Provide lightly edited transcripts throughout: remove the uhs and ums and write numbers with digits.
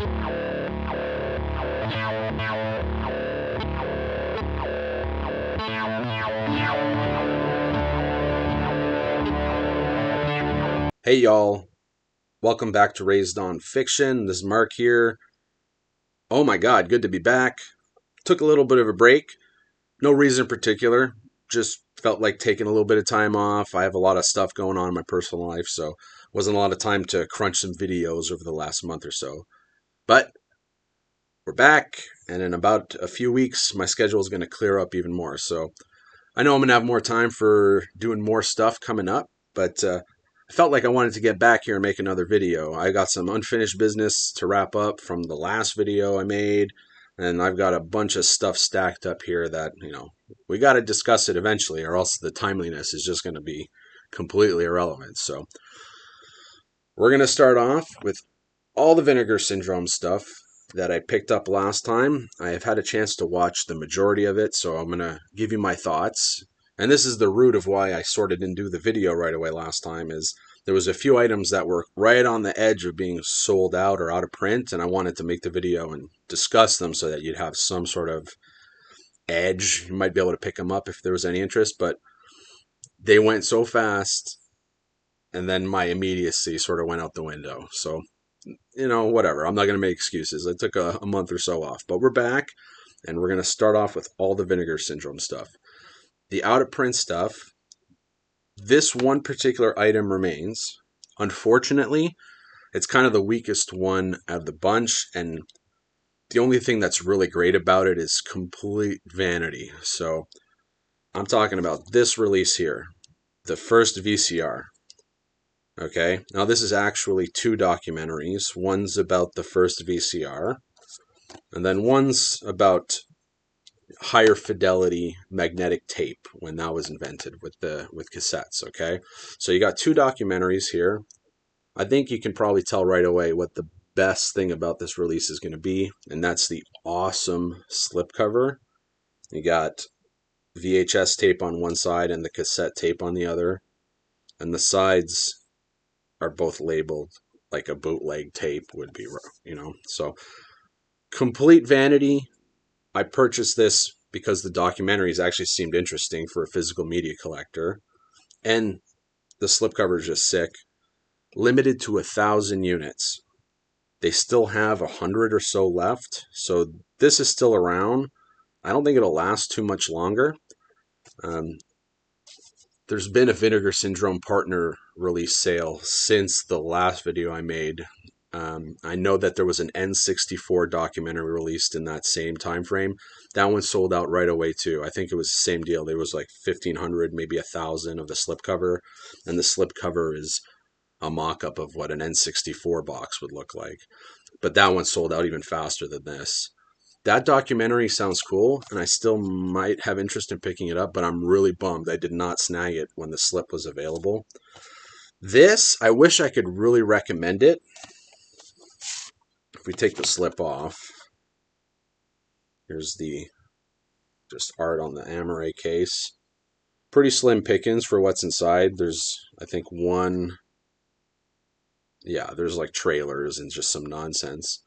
Hey y'all, welcome back to Raised on Fiction. This is Mark here. Oh my god, good to be back. Took a little bit of a break. No reason in particular. Just felt like taking a little bit of time off. I have a lot of stuff going on in my personal life, so wasn't a lot of time to crunch some videos over the last month or so. But we're back, and in about a few weeks, my schedule is going to clear up even more. So I know I'm going to have more time for doing more stuff coming up, but I felt like I wanted to get back here and make another video. I got some unfinished business to wrap up from the last video I made, and I've got a bunch of stuff stacked up here that, we got to discuss it eventually, or else the timeliness is just going to be completely irrelevant. So we're going to start off with all the Vinegar Syndrome stuff that I picked up last time. I have had a chance to watch the majority of it, so I'm going to give you my thoughts. And this is the root of why I sort of didn't do the video right away last time, is there was a few items that were right on the edge of being sold out or out of print, and I wanted to make the video and discuss them so that you'd have some sort of edge. You might be able to pick them up if there was any interest, but they went so fast, and then my immediacy sort of went out the window. So, whatever. I'm not going to make excuses. I took a month or so off, but we're back, and we're going to start off with all the Vinegar Syndrome stuff. The out-of-print stuff, this one particular item remains. Unfortunately, it's kind of the weakest one out of the bunch, and the only thing that's really great about it is complete vanity. So I'm talking about this release here, the First VCR. Okay, now this is actually two documentaries. One's about the First VCR, and then one's about higher fidelity magnetic tape when that was invented with cassettes. Okay, so you got two documentaries here. I think you can probably tell right away what the best thing about this release is going to be, and that's the awesome slipcover. You got VHS tape on one side and the cassette tape on the other, and the sides are both labeled like a bootleg tape would be, so complete vanity. I purchased this because the documentaries actually seemed interesting for a physical media collector, and the slipcover is just sick. Limited to 1,000 units. They still have 100 or so left, so this is still around. I don't think it'll last too much longer. There's been a Vinegar Syndrome partner release sale since the last video I made. I know that there was an N64 documentary released in that same time frame. That one sold out right away too. I think it was the same deal. There was like 1,500, maybe 1,000 of the slipcover, and the slipcover is a mock-up of what an N64 box would look like. But that one sold out even faster than this. That documentary sounds cool, and I still might have interest in picking it up, but I'm really bummed I did not snag it when the slip was available. This, I wish I could really recommend it. If we take the slip off, here's the just art on the Amaray case. Pretty slim pickings for what's inside. There's, I think, there's like trailers and just some nonsense.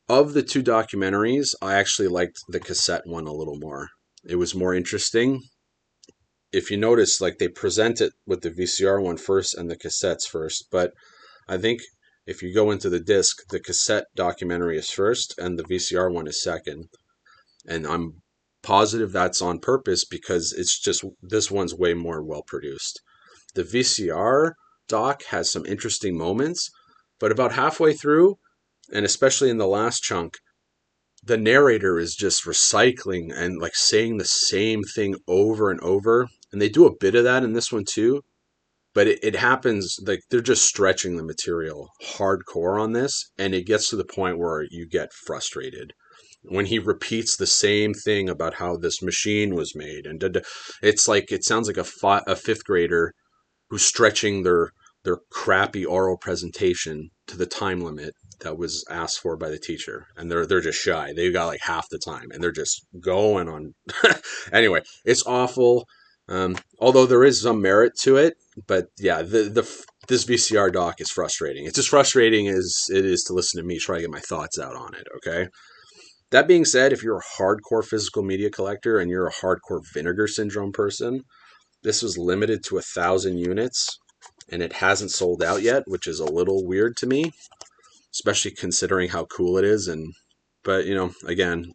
Of the two documentaries, I actually liked the cassette one a little more. It was more interesting. If you notice, like, they present it with the VCR one first and the cassettes first, but I think if you go into the disc, the cassette documentary is first and the VCR one is second. And I'm positive that's on purpose because it's just, this one's way more well produced. The VCR doc has some interesting moments, but about halfway through, and especially in the last chunk, the narrator is just recycling and like saying the same thing over and over. And they do a bit of that in this one too. But it happens, like, they're just stretching the material hardcore on this, and it gets to the point where you get frustrated when he repeats the same thing about how this machine was made, and it's like, it sounds like a fifth grader who's stretching their crappy oral presentation to the time limit that was asked for by the teacher, and they're just shy. They've got like half the time, and they're just going on. Anyway, it's awful. Although there is some merit to it, but yeah, the this VCR doc is frustrating. It's as frustrating as it is to listen to me try to get my thoughts out on it, okay? That being said, if you're a hardcore physical media collector and you're a hardcore Vinegar Syndrome person, this was limited to 1,000 units, and it hasn't sold out yet, which is a little weird to me, especially considering how cool it is. But, again,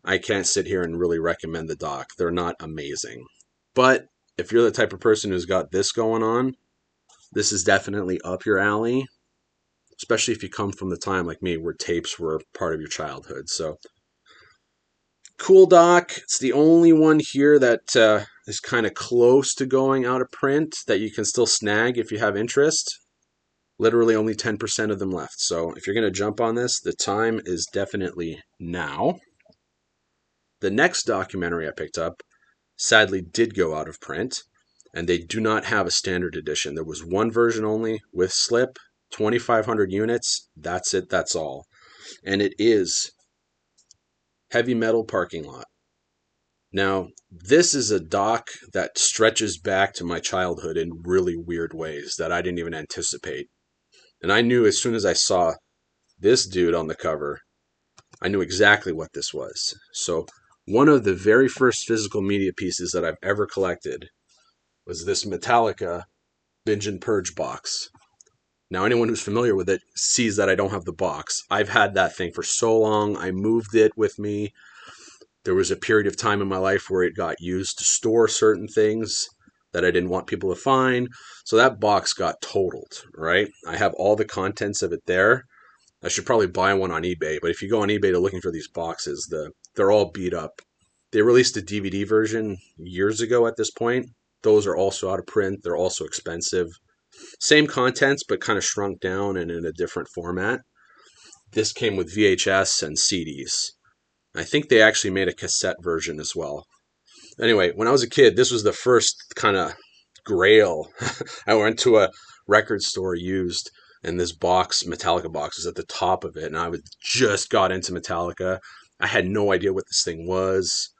I can't sit here and really recommend the doc. They're not amazing. But if you're the type of person who's got this going on, this is definitely up your alley, especially if you come from the time like me where tapes were part of your childhood. So, cool doc. It's the only one here that is kind of close to going out of print that you can still snag if you have interest. Literally only 10% of them left. So if you're going to jump on this, the time is definitely now. The next documentary I picked up sadly did go out of print, and they do not have a standard edition. There was one version only with slip, 2,500 units. That's it. That's all. And it is Heavy Metal Parking Lot. Now, this is a doc that stretches back to my childhood in really weird ways that I didn't even anticipate. And I knew as soon as I saw this dude on the cover, I knew exactly what this was. So, one of the very first physical media pieces that I've ever collected was this Metallica Binge and Purge box. Now, anyone who's familiar with it sees that I don't have the box. I've had that thing for so long. I moved it with me. There was a period of time in my life where it got used to store certain things that I didn't want people to find. So that box got totaled, right? I have all the contents of it there. I should probably buy one on eBay, but if you go on eBay to looking for these boxes, they're all beat up. They released a DVD version years ago at this point. Those are also out of print. They're also expensive. Same contents, but kind of shrunk down and in a different format. This came with VHS and CDs. I think they actually made a cassette version as well. Anyway, when I was a kid, this was the first kind of grail. I went to a record store used, and this box, Metallica box, was at the top of it, and I just got into Metallica. I had no idea what this thing was.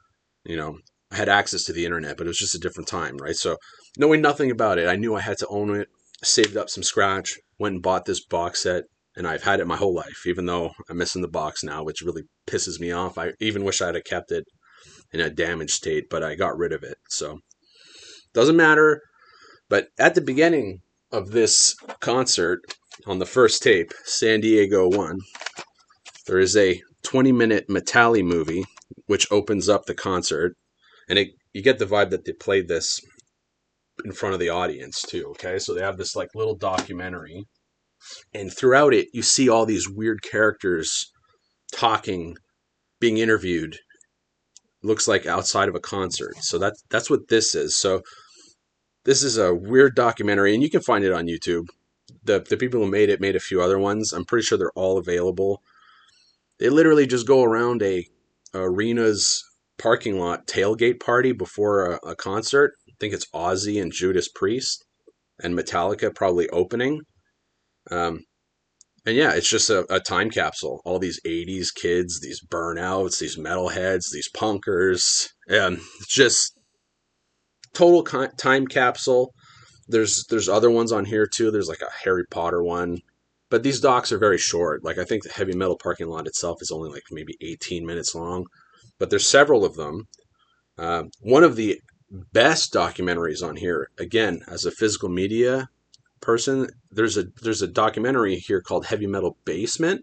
I had access to the internet, but it was just a different time, right? So knowing nothing about it, I knew I had to own it, saved up some scratch, went and bought this box set, and I've had it my whole life, even though I'm missing the box now, which really pisses me off. I even wish I'd have kept it in a damaged state, but I got rid of it. So doesn't matter. But at the beginning of this concert, on the first tape, San Diego 1, there is a 20-minute Metalli movie, which opens up the concert. And you get the vibe that they played this in front of the audience too, okay? So they have this like little documentary. And throughout it, you see all these weird characters talking, being interviewed. Looks like outside of a concert. So that's what this is. So this is a weird documentary, and you can find it on YouTube. The people who made it made a few other ones. I'm pretty sure they're all available. They literally just go around a arena's parking lot tailgate party before a concert. I think it's Ozzy and Judas Priest and Metallica probably opening. And yeah, it's just a time capsule. All these 80s kids, these burnouts, these metalheads, these punkers. It's just total time capsule. There's other ones on here too. There's like a Harry Potter one. But these docs are very short. Like I think the Heavy Metal Parking Lot itself is only like maybe 18 minutes long. But there's several of them. One of the best documentaries on here, again, as a physical media person, there's a documentary here called Heavy Metal Basement,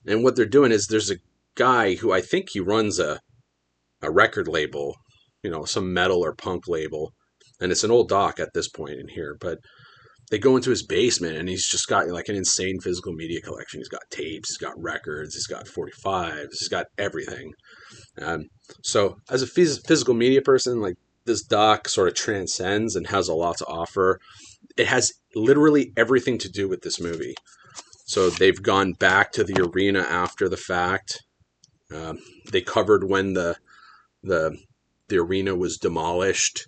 and what they're doing is there's a guy who I think he runs a record label, some metal or punk label, and it's an old doc at this point in here, but they go into his basement and he's just got like an insane physical media collection. He's got tapes, he's got records, he's got 45s, he's got everything. So as a physical media person, like this doc sort of transcends and has a lot to offer. It has literally everything to do with this movie. So they've gone back to the arena after the fact. They covered when the arena was demolished.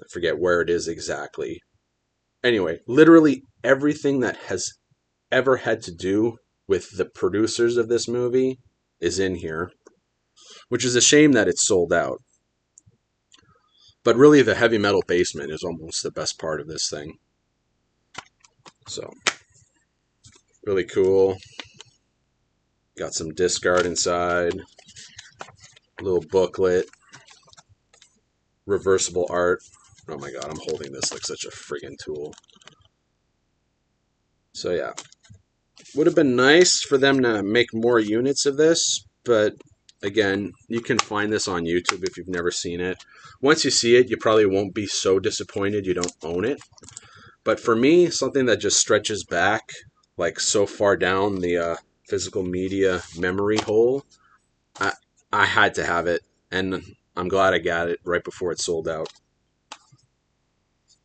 I forget where it is exactly. Anyway, literally everything that has ever had to do with the producers of this movie is in here, which is a shame that it's sold out. But really, the Heavy Metal Basement is almost the best part of this thing. So, really cool. Got some disc art inside. Little booklet. Reversible art. Oh my god, I'm holding this like such a friggin' tool. So yeah. Would have been nice for them to make more units of this, but again, you can find this on YouTube if you've never seen it. Once you see it, you probably won't be so disappointed you don't own it. But for me, something that just stretches back like so far down the physical media memory hole, I, I had to have it, and I'm glad I got it right before it sold out.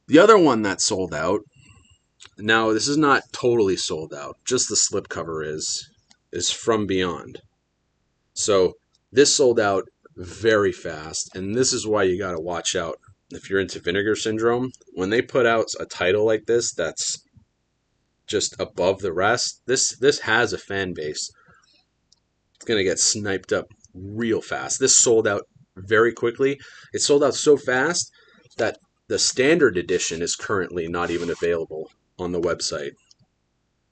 The other one that sold out, now this is not totally sold out, just the slipcover is From Beyond. So this sold out very fast, and this is why you got to watch out if you're into Vinegar Syndrome. When they put out a title like this that's just above the rest, this has a fan base. It's going to get sniped up real fast. This sold out very quickly. It sold out so fast that the standard edition is currently not even available on the website.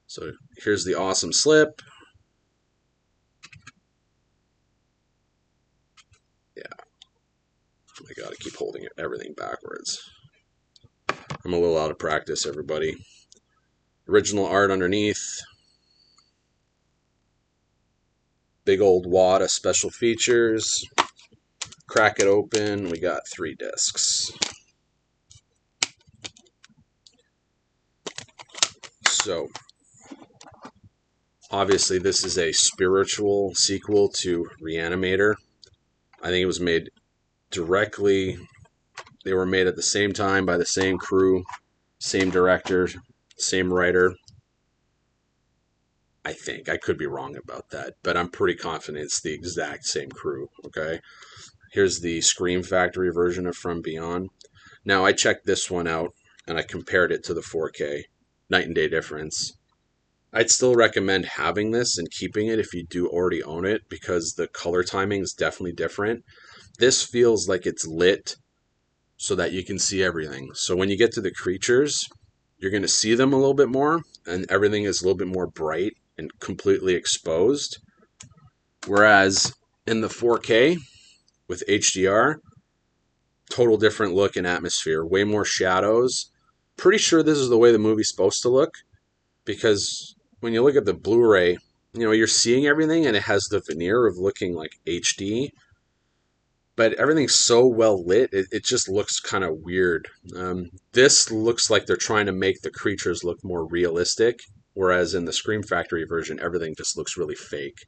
So here's the awesome slip. Yeah. I gotta keep holding everything backwards. I'm a little out of practice, everybody. Original art underneath. Big old wad of special features. Crack it open. We got 3 discs. So, obviously this is a spiritual sequel to ReAnimator. I think it was made directly, they were made at the same time by the same crew, same director, same writer. I think. I could be wrong about that, but I'm pretty confident it's the exact same crew, okay? Here's the Scream Factory version of From Beyond. Now, I checked this one out, and I compared it to the 4K. Night and day difference. I'd still recommend having this and keeping it if you do already own it, because the color timing is definitely different. This feels like it's lit so that you can see everything. So when you get to the creatures, you're going to see them a little bit more, and everything is a little bit more bright and completely exposed. Whereas in the 4K with HDR, total different look and atmosphere, way more shadows. Pretty sure this is the way the movie's supposed to look, because when you look at the Blu-ray, you're seeing everything and it has the veneer of looking like HD, but everything's so well lit, it just looks kind of weird. This looks like they're trying to make the creatures look more realistic, whereas in the Scream Factory version, everything just looks really fake.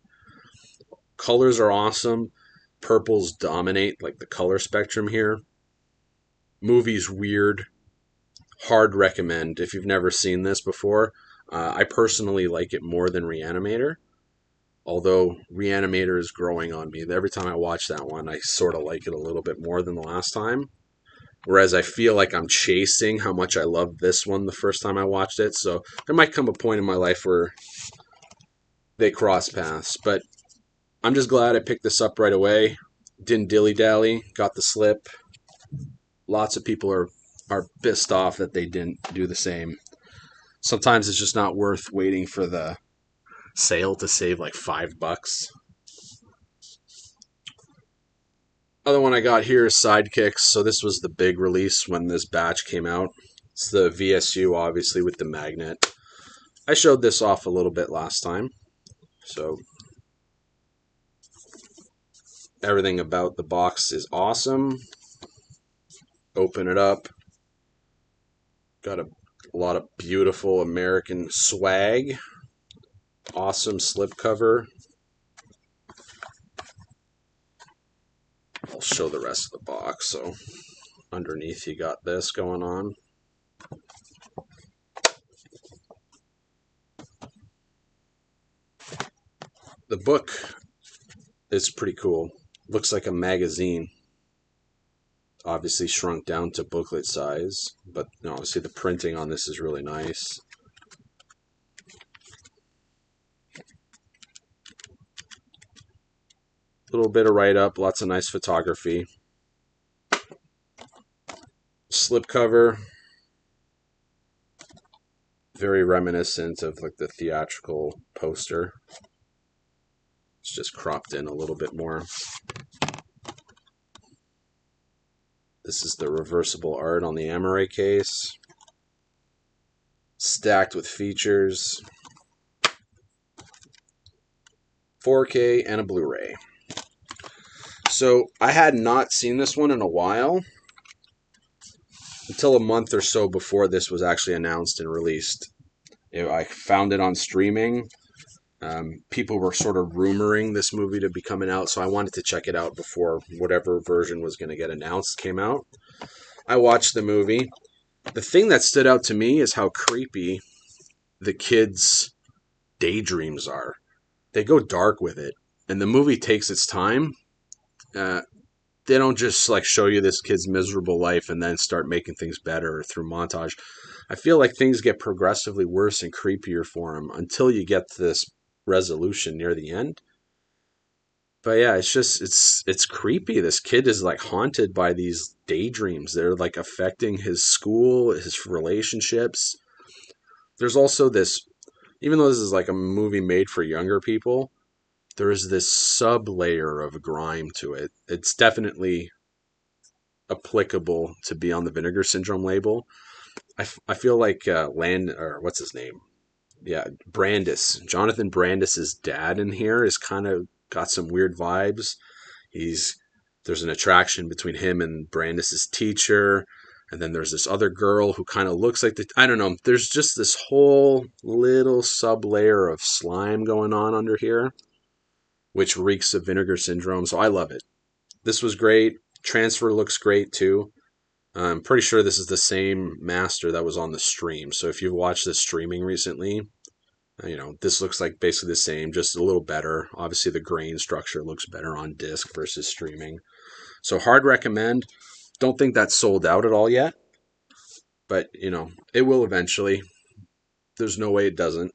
Colors are awesome. Purples dominate like the color spectrum here. Movie's weird. Hard recommend if you've never seen this before. I personally like it more than ReAnimator, although ReAnimator is growing on me. Every time I watch that one, I sort of like it a little bit more than the last time. Whereas I feel like I'm chasing how much I loved this one the first time I watched it. So there might come a point in my life where they cross paths. But I'm just glad I picked this up right away. Didn't dilly-dally. Got the slip. Lots of people are pissed off that they didn't do the same. Sometimes it's just not worth waiting for the sale to save like $5. Other one I got here is Sidekicks. So this was the big release when this batch came out. It's the VSU, obviously, with the magnet. I showed this off a little bit last time. So everything about the box is awesome. Open it up. Got a lot of beautiful American swag. Awesome slipcover. I'll show the rest of the box. So underneath you got this going on. The book is pretty cool. Looks like a magazine. Obviously shrunk down to booklet size, but obviously the printing on this is really nice. A little bit of write-up, lots of nice photography. Slipcover. Very reminiscent of like the theatrical poster. It's just cropped in a little bit more. This is the reversible art on the Amaray case. Stacked with features. 4K and a Blu-ray. So I had not seen this one in a while, until a month or so before this was actually announced and released. I found it on streaming. People were sort of rumoring this movie to be coming out, so I wanted to check it out before whatever version was going to get announced came out. I watched the movie. The thing that stood out to me is how creepy the kids' daydreams are. They go dark with it, and the movie takes its time. They don't just like show you this kid's miserable life and then start making things better through montage. I feel like things get progressively worse and creepier for him until you get to this resolution near the end. But yeah, it's creepy. This kid is like haunted by these daydreams. They're like affecting his school, his relationships. There's also this, even though this is like a movie made for younger people, there is this sub layer of grime to it. It's definitely applicable to be on the Vinegar Syndrome label. I feel like what's his name? Yeah, Brandis. Jonathan Brandis's dad in here is kind of got some weird vibes. There's an attraction between him and Brandis's teacher, and then there's this other girl who kind of looks like I don't know. There's just this whole little sub layer of slime going on under here, which reeks of Vinegar Syndrome. So I love it. This was great. Transfer looks great too. I'm pretty sure this is the same master that was on the stream. So if you've watched this streaming recently, this looks like basically the same, just a little better. Obviously, the grain structure looks better on disc versus streaming. So hard recommend. Don't think that's sold out at all yet, but it will eventually. There's no way it doesn't.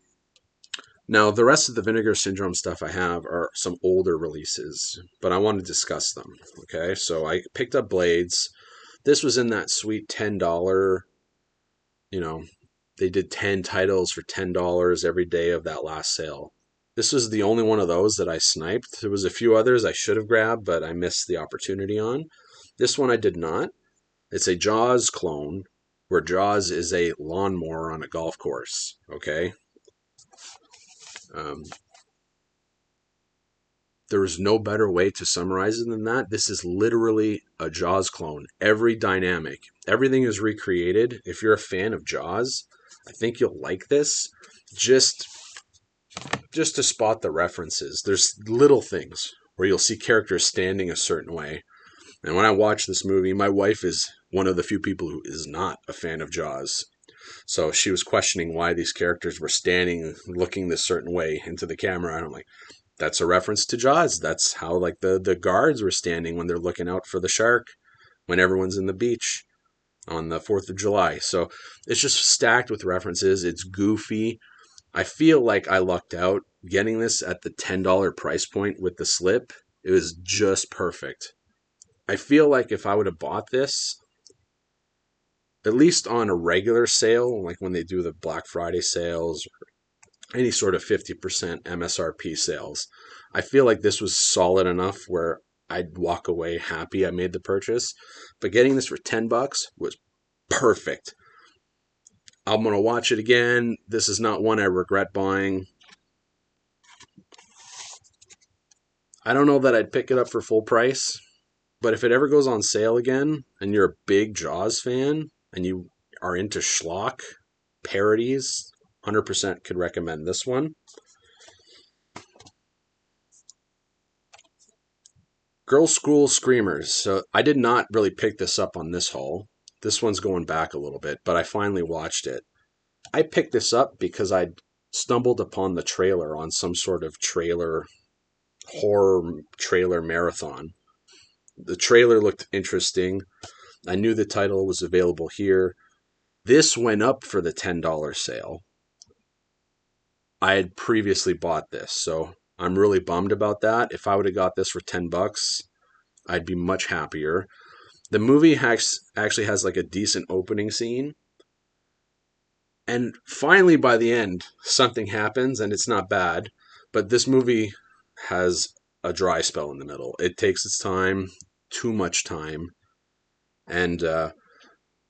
Now, the rest of the Vinegar Syndrome stuff I have are some older releases, but I want to discuss them. Okay, so I picked up Blades. This was in that sweet $10, they did 10 titles for $10 every day of that last sale. This was the only one of those that I sniped. There was a few others I should have grabbed, but I missed the opportunity on. This one I did not. It's a Jaws clone, where Jaws is a lawnmower on a golf course. Okay? There is no better way to summarize it than that. This is literally a Jaws clone. Every dynamic, everything is recreated. If you're a fan of Jaws, I think you'll like this. Just to spot the references. There's little things where you'll see characters standing a certain way. And when I watch this movie, my wife is one of the few people who is not a fan of Jaws. So she was questioning why these characters were standing, looking this certain way into the camera. And I'm like, that's a reference to Jaws. That's how like the guards were standing when they're looking out for the shark when everyone's in the beach on the 4th of July. So it's just stacked with references. It's goofy. I feel like I lucked out getting this at the $10 price point with the slip. It was just perfect. I feel like if I would have bought this, at least on a regular sale, like when they do the Black Friday sales or any sort of 50% MSRP sales, I feel like this was solid enough where I'd walk away happy I made the purchase. But getting this for $10 was perfect. I'm going to watch it again. This is not one I regret buying. I don't know that I'd pick it up for full price, but if it ever goes on sale again and you're a big Jaws fan and you are into schlock parodies, 100% could recommend this one. Girls' School Screamers. So I did not really pick this up on this haul. This one's going back a little bit, but I finally watched it. I picked this up because I stumbled upon the trailer on some sort of horror trailer marathon. The trailer looked interesting. I knew the title was available here. This went up for the $10 sale. I had previously bought this, so I'm really bummed about that. If I would have got this for $10, I'd be much happier. The movie actually has like a decent opening scene. And finally, by the end, something happens and it's not bad. But this movie has a dry spell in the middle. It takes its time, too much time. And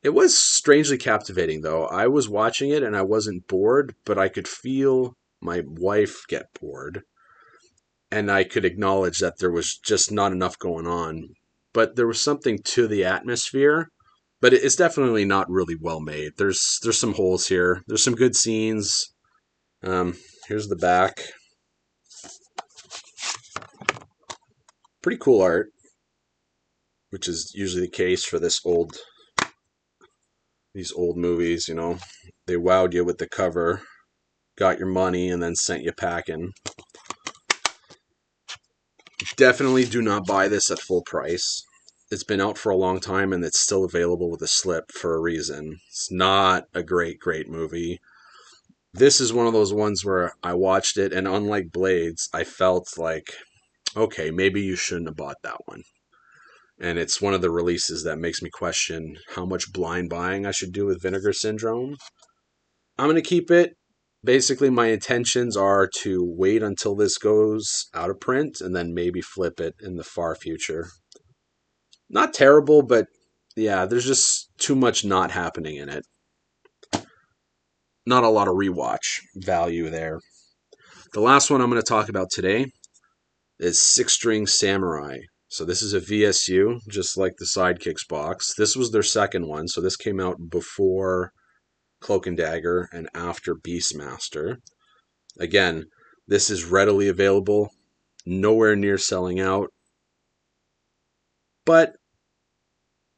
it was strangely captivating, though. I was watching it and I wasn't bored, but I could feel my wife get bored. And I could acknowledge that there was just not enough going on. But there was something to the atmosphere. But it's definitely not really well made. There's some holes here. There's some good scenes. Here's the back. Pretty cool art, which is usually the case for these old movies. You know, they wowed you with the cover, got your money, and then sent you packing. Definitely do not buy this at full price. It's been out for a long time and it's still available with a slip for a reason. It's not a great movie. This is one of those ones where I watched it and unlike Blades, I felt like, okay, maybe you shouldn't have bought that one. And it's one of the releases that makes me question how much blind buying I should do with Vinegar Syndrome. I'm going to keep it. Basically, my intentions are to wait until this goes out of print and then maybe flip it in the far future. Not terrible, but yeah, there's just too much not happening in it. Not a lot of rewatch value there. The last one I'm going to talk about today is Six String Samurai. So this is a VSU, just like the Sidekicks box. This was their second one, so this came out before Cloak and Dagger and after Beastmaster. Again, this is readily available, nowhere near selling out, but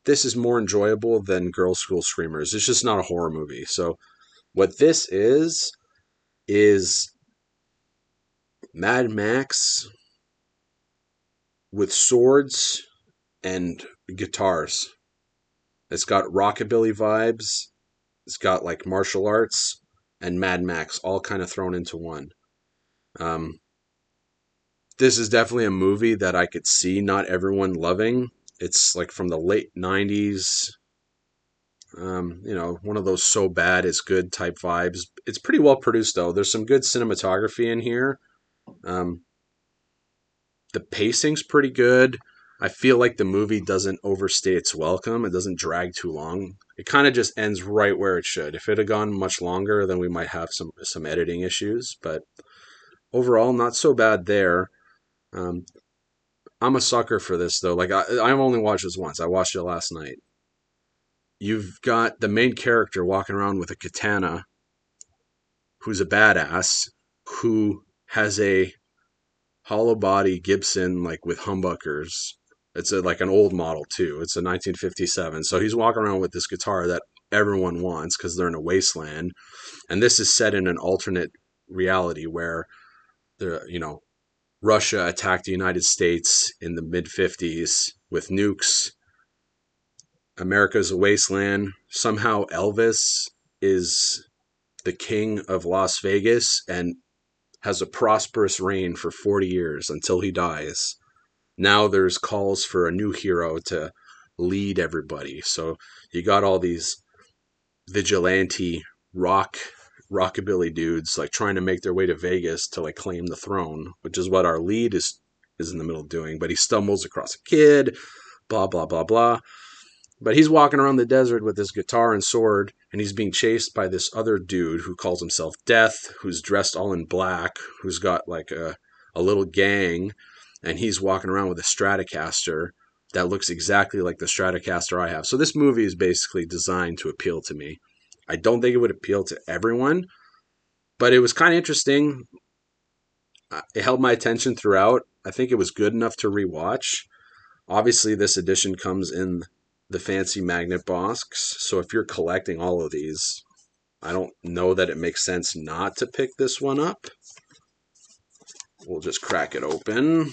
this is more enjoyable than Girls' School Screamers. It's just not a horror movie. So what this is Mad Max with swords and guitars. It's got rockabilly vibes. It's got like martial arts and Mad Max all kind of thrown into one. This is definitely a movie that I could see not everyone loving. It's like from the late 90s. One of those so bad it's good type vibes. It's pretty well produced though. There's some good cinematography in here. The pacing's pretty good. I feel like the movie doesn't overstay its welcome. It doesn't drag too long. It kind of just ends right where it should. If it had gone much longer, then we might have some editing issues. But overall, not so bad there. I'm a sucker for this though. Like I've only watched this once. I watched it last night. You've got the main character walking around with a katana, who's a badass, who has a hollow body Gibson like with humbuckers. It's like an old model too. It's a 1957. So he's walking around with this guitar that everyone wants because they're in a wasteland. And this is set in an alternate reality where Russia attacked the United States in the mid 50s with nukes. America's a wasteland. Somehow Elvis is the king of Las Vegas and has a prosperous reign for 40 years until he dies. Now there's calls for a new hero to lead everybody. So you got all these vigilante rockabilly dudes like trying to make their way to Vegas to like claim the throne, which is what our lead is in the middle of doing. But he stumbles across a kid, blah blah blah blah. But he's walking around the desert with his guitar and sword, and he's being chased by this other dude who calls himself Death, who's dressed all in black, who's got like a little gang, and he's walking around with a Stratocaster that looks exactly like the Stratocaster I have. So this movie is basically designed to appeal to me. I don't think it would appeal to everyone, but it was kind of interesting. It held my attention throughout. I think it was good enough to rewatch. Obviously, this edition comes in the fancy magnet box. So if you're collecting all of these, I don't know that it makes sense not to pick this one up. We'll just crack it open.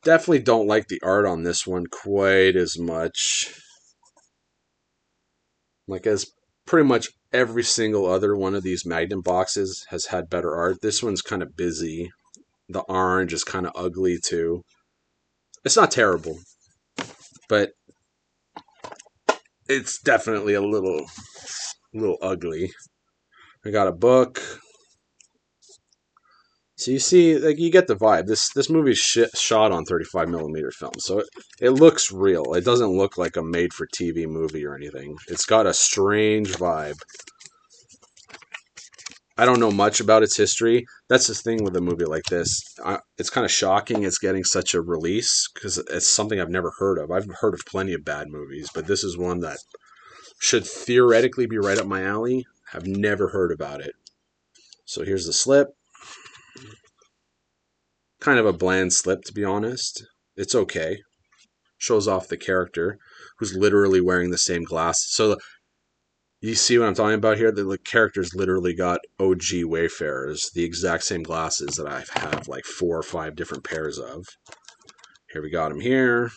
Definitely don't like the art on this one quite as much. Like as pretty much every single other one of these magnet boxes has had better art. This one's kind of busy. The orange is kind of ugly too. It's not terrible, but it's definitely a little ugly. I got a book. So you see, like, you get the vibe. This movie's shot on 35 millimeter film, so it looks real. It doesn't look like a made for TV movie or anything. It's got a strange vibe. I don't know much about its history. That's the thing with a movie like this. It's kind of shocking it's getting such a release because it's something I've never heard of. I've heard of plenty of bad movies, but this is one that should theoretically be right up my alley. I've never heard about it. So here's the slip. Kind of a bland slip, to be honest. It's okay. Shows off the character who's literally wearing the same glasses. So you see what I'm talking about here? The character's literally got OG Wayfarers, the exact same glasses that I have like 4 or 5 different pairs of. Here we got him here.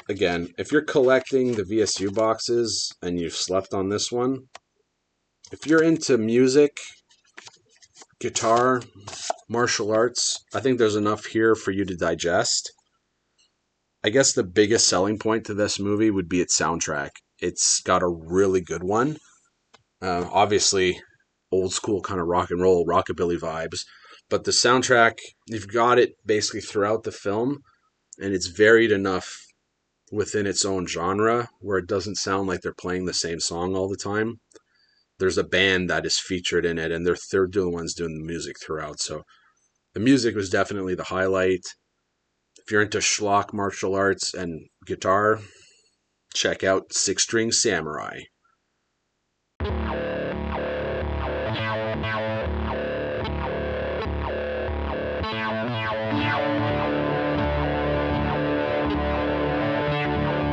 Again, if you're collecting the VSU boxes and you've slept on this one, if you're into music, guitar, martial arts, I think there's enough here for you to digest. I guess the biggest selling point to this movie would be its soundtrack. It's got a really good one. Obviously, old school kind of rock and roll, rockabilly vibes. But the soundtrack, you've got it basically throughout the film, and it's varied enough within its own genre where it doesn't sound like they're playing the same song all the time. There's a band that is featured in it, and they're the ones doing the music throughout. So the music was definitely the highlight. If you're into schlock martial arts and guitar, check out Six String Samurai.